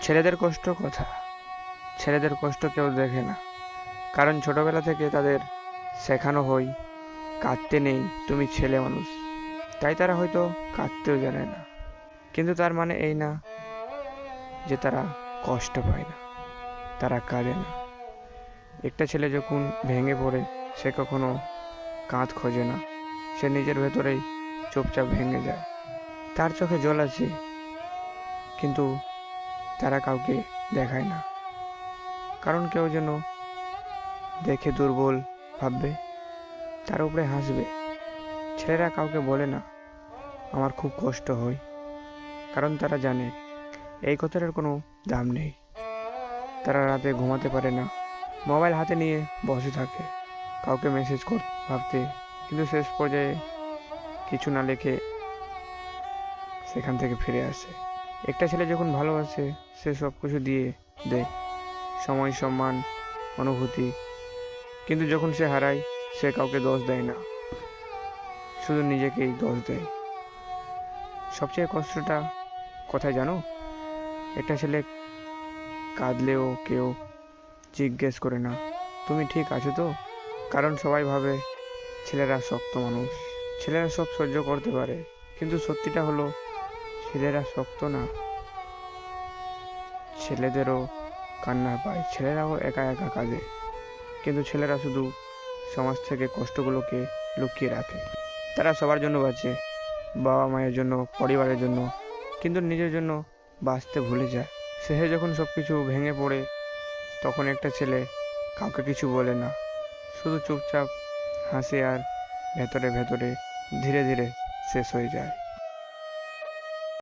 ছেলেদের কষ্ট কথা, ছেলেদের কষ্ট কেউ দেখে না। কারণ ছোটবেলা থেকে তাদের শেখানো হয় কাঁদতে নেই, তুমি ছেলে মানুষ। তাই তারা হয়তো কাঁদতেও জানে না। কিন্তু তার মানে এই না যে তারা কষ্ট পায় না, তারা কাঁদে না। একটা ছেলে যখন ভেঙে পড়ে সে কখনো কাঁধ খোঁজে না, সে নিজের ভেতরেই চুপচাপ ভেঙে যায়। তার চোখে জল আছে, কিন্তু তারা কাউকে দেখায় না। কারণ কেউ যেন দেখে দুর্বল ভাববে, তার উপরে হাসবে। ছেলেরা কাউকে বলে না আমার খুব কষ্ট হয়, কারণ তারা জানে এই কথাটার কোনো দাম নেই। তারা রাতে ঘুমাতে পারে না, মোবাইল হাতে নিয়ে বসে থাকে, কাউকে মেসেজ ভাবতে, কিন্তু শেষ পর্যায়ে কিছু না লিখে সেখান থেকে ফিরে আসে। একটা ছেলে যখন ভালোবাসে সে সব কিছু দিয়ে দেয়, সময়, সম্মান, অনুভূতি। কিন্তু যখন সে হারায় সে কাউকে দোষ দেয় না, শুধু নিজেকেই দোষ দেয়। সবচেয়ে কষ্টটা কোথায় জানো? একটা ছেলে কাঁদলেও কেউ জিজ্ঞেস করে না তুমি ঠিক আছো তো। কারণ সবাই ভাবে ছেলেরা শক্ত মানুষ, ছেলেরা সব সহ্য করতে পারে। কিন্তু সত্যিটা হলো ছেলেরা শক্ত না, ছেলেদেরও কান্না পায়, ছেলেরাও একা একা কাঁদে। কিন্তু ছেলেরা শুধু সমাজ থেকে কষ্টগুলোকে লুকিয়ে রাখে। তারা সবার জন্য বাঁচে, বাবা মায়ের জন্য, পরিবারের জন্য, কিন্তু নিজের জন্য বাঁচতে ভুলে যায়। শেষে যখন সবকিছু ভেঙে পড়ে তখন একটা ছেলে কাউকে কিছু বলে না, শুধু চুপচাপ হাসে আর ভেতরে ভেতরে ধীরে ধীরে শেষ হয়ে যায়।